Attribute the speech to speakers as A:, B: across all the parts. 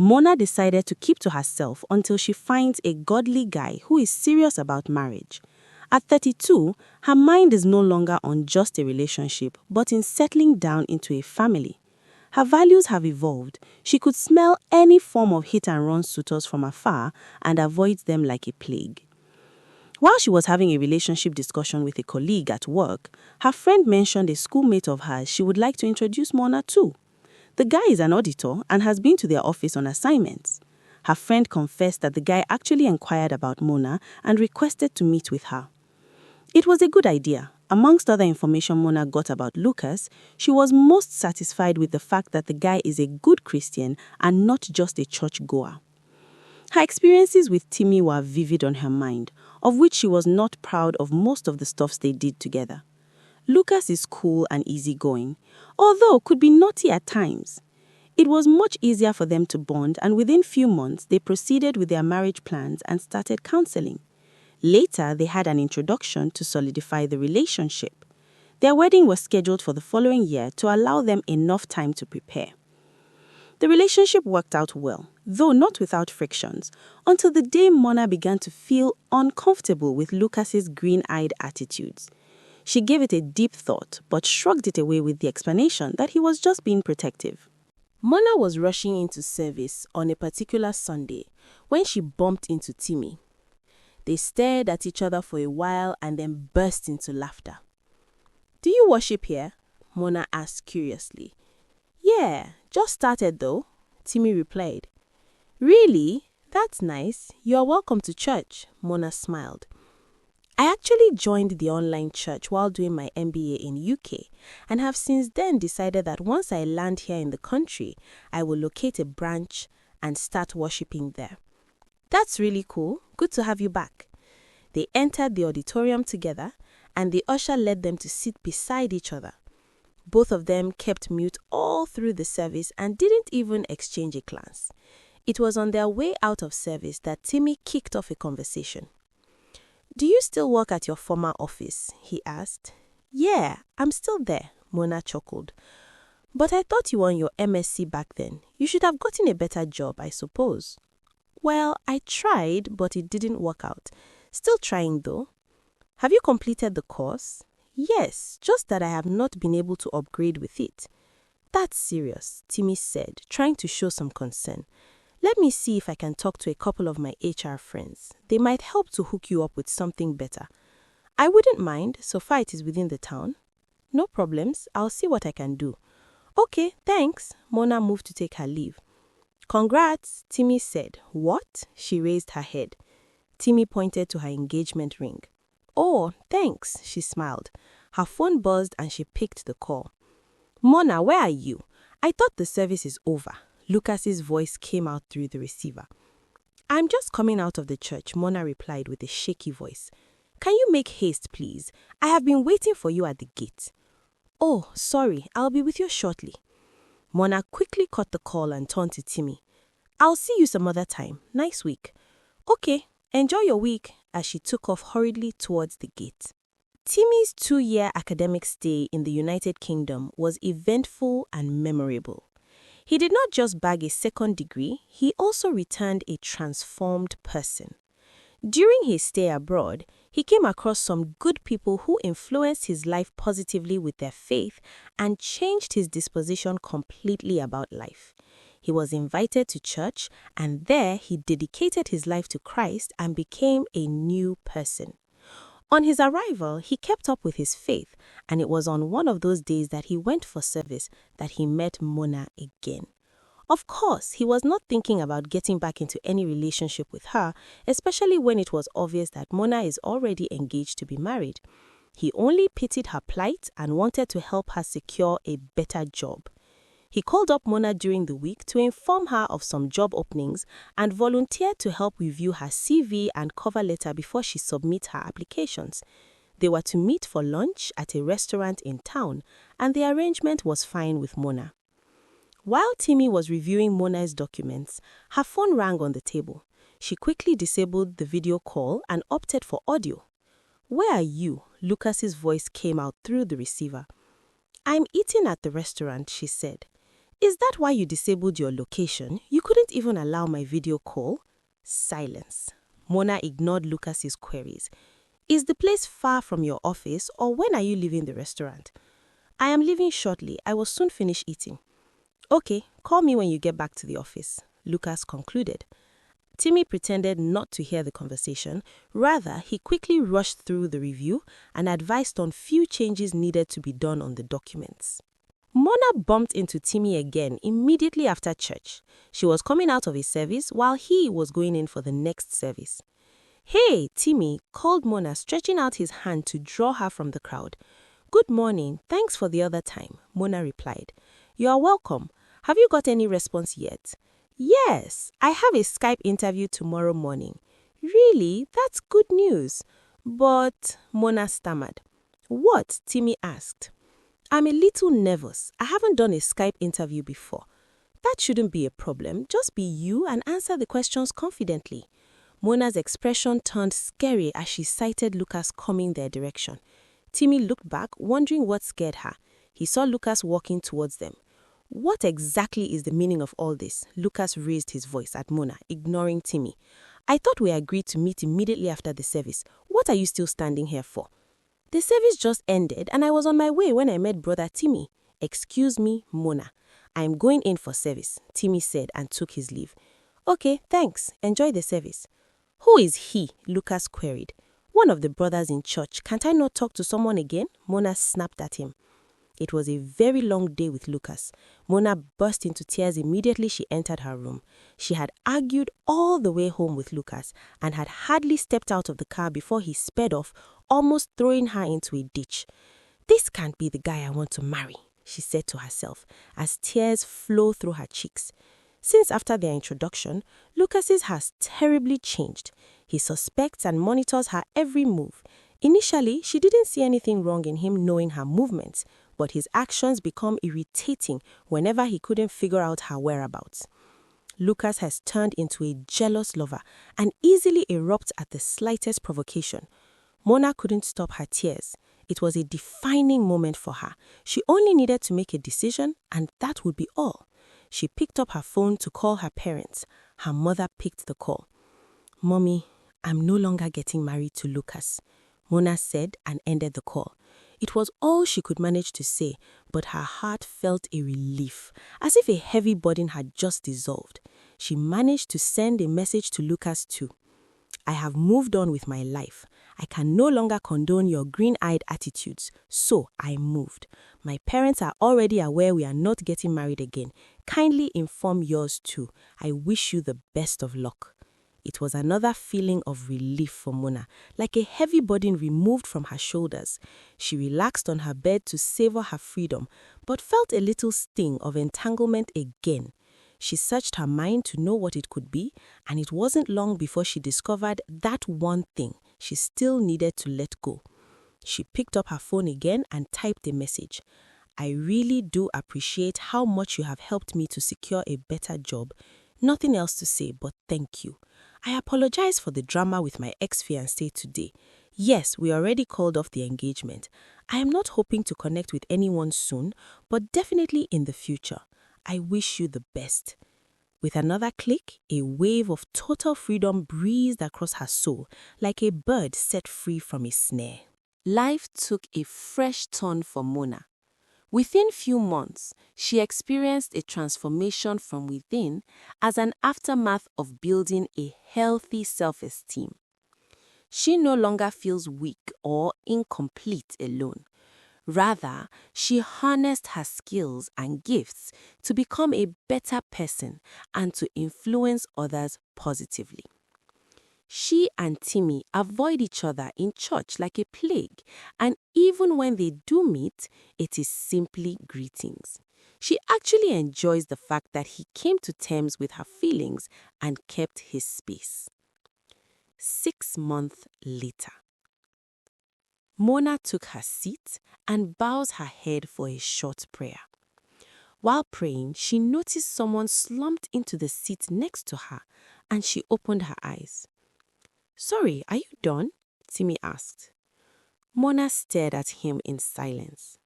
A: Mona decided to keep to herself until she finds a godly guy who is serious about marriage. At 32, her mind is no longer on just a relationship, but in settling down into a family. Her values have evolved. She could smell any form of hit-and-run suitors from afar and avoids them like a plague. While she was having a relationship discussion with a colleague at work, her friend mentioned a schoolmate of hers she would like to introduce Mona to. The guy is an auditor and has been to their office on assignments. Her friend confessed that the guy actually inquired about Mona and requested to meet with her. It was a good idea. Amongst other information Mona got about Lucas, she was most satisfied with the fact that the guy is a good Christian and not just a church-goer. Her experiences with Timmy were vivid on her mind, of which she was not proud of most of the stuffs they did together. Lucas is cool and easygoing, although could be naughty at times. It was much easier for them to bond, and within few months they proceeded with their marriage plans and started counseling. Later, they had an introduction to solidify the relationship. Their wedding was scheduled for the following year to allow them enough time to prepare. The relationship worked out well, though not without frictions, until the day Mona began to feel uncomfortable with Lucas's green-eyed attitudes. She gave it a deep thought, but shrugged it away with the explanation that he was just being protective. Mona was rushing into service on a particular Sunday when she bumped into Timmy. They stared at each other for a while and then burst into laughter. "Do you worship here?" Mona asked curiously. "Yeah, just started though," Timmy replied. "Really? That's nice. You're welcome to church," Mona smiled. "I actually joined the online church while doing my MBA in UK and have since then decided that once I land here in the country, I will locate a branch and start worshipping there." "That's really cool. Good to have you back." They entered the auditorium together and the usher led them to sit beside each other. Both of them kept mute all through the service and didn't even exchange a glance. It was on their way out of service that Timmy kicked off a conversation. "Do you still work at your former office?" he asked. "Yeah, I'm still there," Mona chuckled. "But I thought you were on your MSc back then. You should have gotten a better job, I suppose." "Well, I tried, but it didn't work out. Still trying though." "Have you completed the course?" "Yes, just that I have not been able to upgrade with it." "That's serious," Timmy said, trying to show some concern. "Let me see if I can talk to a couple of my HR friends. They might help to hook you up with something better." "I wouldn't mind, so far it is within the town." "No problems, I'll see what I can do." "Okay, thanks." Mona moved to take her leave. "Congrats," Timmy said. "What?" She raised her head. Timmy pointed to her engagement ring. "Oh, thanks," she smiled. Her phone buzzed and she picked the call. "Mona, where are you? I thought the service is over." Lucas's voice came out through the receiver. "I'm just coming out of the church," Mona replied with a shaky voice. "Can you make haste, please? I have been waiting for you at the gate." "Oh, sorry, I'll be with you shortly." Mona quickly cut the call and turned to Timmy. "I'll see you some other time. Nice week." "Okay, enjoy your week," as she took off hurriedly towards the gate. Timmy's 2-year academic stay in the United Kingdom was eventful and memorable. He did not just bag a second degree, he also returned a transformed person. During his stay abroad, he came across some good people who influenced his life positively with their faith and changed his disposition completely about life. He was invited to church, and there he dedicated his life to Christ and became a new person. On his arrival, he kept up with his faith, and it was on one of those days that he went for service that he met Mona again. Of course, he was not thinking about getting back into any relationship with her, especially when it was obvious that Mona is already engaged to be married. He only pitied her plight and wanted to help her secure a better job. He called up Mona during the week to inform her of some job openings and volunteered to help review her CV and cover letter before she submits her applications. They were to meet for lunch at a restaurant in town, and the arrangement was fine with Mona. While Timmy was reviewing Mona's documents, her phone rang on the table. She quickly disabled the video call and opted for audio. "Where are you?" Lucas's voice came out through the receiver. "I'm eating at the restaurant," she said. Is that why you disabled your location? You couldn't even allow my video call? Silence. Mona ignored Lucas's queries. Is the place far from your office, or when are you leaving the restaurant? I am leaving shortly. I will soon finish eating. Okay, call me when you get back to the office, Lucas concluded. Timmy pretended not to hear the conversation. Rather, he quickly rushed through the review and advised on few changes needed to be done on the documents. Mona bumped into Timmy again immediately after church. She was coming out of his service while he was going in for the next service. Hey, Timmy, called Mona, stretching out his hand to draw her from the crowd. Good morning, thanks for the other time, Mona replied. You are welcome. Have you got any response yet? Yes, I have a Skype interview tomorrow morning. Really? That's good news. But, Mona stammered. What? Timmy asked. I'm a little nervous. I haven't done a Skype interview before. That shouldn't be a problem. Just be you and answer the questions confidently. Mona's expression turned scary as she sighted Lucas coming their direction. Timmy looked back, wondering what scared her. He saw Lucas walking towards them. What exactly is the meaning of all this? Lucas raised his voice at Mona, ignoring Timmy. I thought we agreed to meet immediately after the service. What are you still standing here for? The service just ended and I was on my way when I met brother Timmy. Excuse me, Mona. I am going in for service, Timmy said and took his leave. Okay, thanks. Enjoy the service. Who is he? Lucas queried. One of the brothers in church. Can't I not talk to someone again? Mona snapped at him. It was a very long day with Lucas. Mona burst into tears immediately she entered her room. She had argued all the way home with Lucas and had hardly stepped out of the car before he sped off, almost throwing her into a ditch. This can't be the guy I want to marry, she said to herself as tears flowed through her cheeks. Since after their introduction, Lucas's has terribly changed. He suspects and monitors her every move. Initially, she didn't see anything wrong in him knowing her movements, but his actions become irritating whenever he couldn't figure out her whereabouts. Lucas has turned into a jealous lover and easily erupts at the slightest provocation. Mona couldn't stop her tears. It was a defining moment for her. She only needed to make a decision, and that would be all. She picked up her phone to call her parents. Her mother picked the call. Mommy, I'm no longer getting married to Lucas, Mona said and ended the call. It was all she could manage to say, but her heart felt a relief, as if a heavy burden had just dissolved. She managed to send a message to Lucas too. I have moved on with my life. I can no longer condone your green-eyed attitudes, so I moved. My parents are already aware we are not getting married again. Kindly inform yours too. I wish you the best of luck. It was another feeling of relief for Mona, like a heavy burden removed from her shoulders. She relaxed on her bed to savor her freedom, but felt a little sting of entanglement again. She searched her mind to know what it could be, and it wasn't long before she discovered that one thing she still needed to let go. She picked up her phone again and typed a message. I really do appreciate how much you have helped me to secure a better job. Nothing else to say but thank you. I apologize for the drama with my ex-fiancé today. Yes, we already called off the engagement. I am not hoping to connect with anyone soon, but definitely in the future. I wish you the best. With another click, a wave of total freedom breezed across her soul, like a bird set free from a snare. Life took a fresh turn for Mona. Within few months, she experienced a transformation from within as an aftermath of building a healthy self-esteem. She no longer feels weak or incomplete alone. Rather, she harnessed her skills and gifts to become a better person and to influence others positively. She and Timmy avoid each other in church like a plague, and even when they do meet, it is simply greetings. She actually enjoys the fact that he came to terms with her feelings and kept his space. 6 months later, Mona took her seat and bows her head for a short prayer. While praying, she noticed someone slumped into the seat next to her, and she opened her eyes. Sorry, are you done? Timmy asked. Mona stared at him in silence.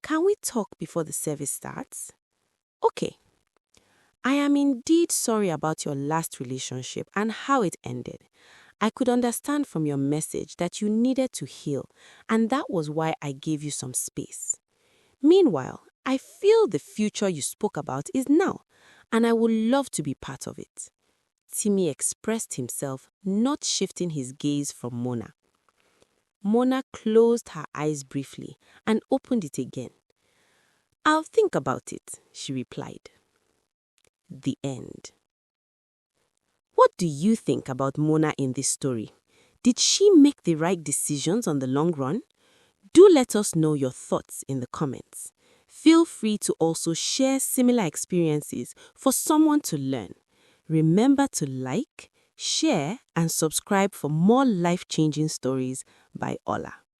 A: Can we talk before the service starts? Okay, I am indeed sorry about your last relationship and how it ended. I could understand from your message that you needed to heal, and that was why I gave you some space. Meanwhile, I feel the future you spoke about is now, and I would love to be part of it. Timmy expressed himself, not shifting his gaze from Mona. Mona closed her eyes briefly and opened it again. I'll think about it, she replied. The end. What do you think about Mona in this story? Did she make the right decisions on the long run? Do let us know your thoughts in the comments. Feel free to also share similar experiences for someone to learn. Remember to like, share, and subscribe for more life-changing stories by Olla.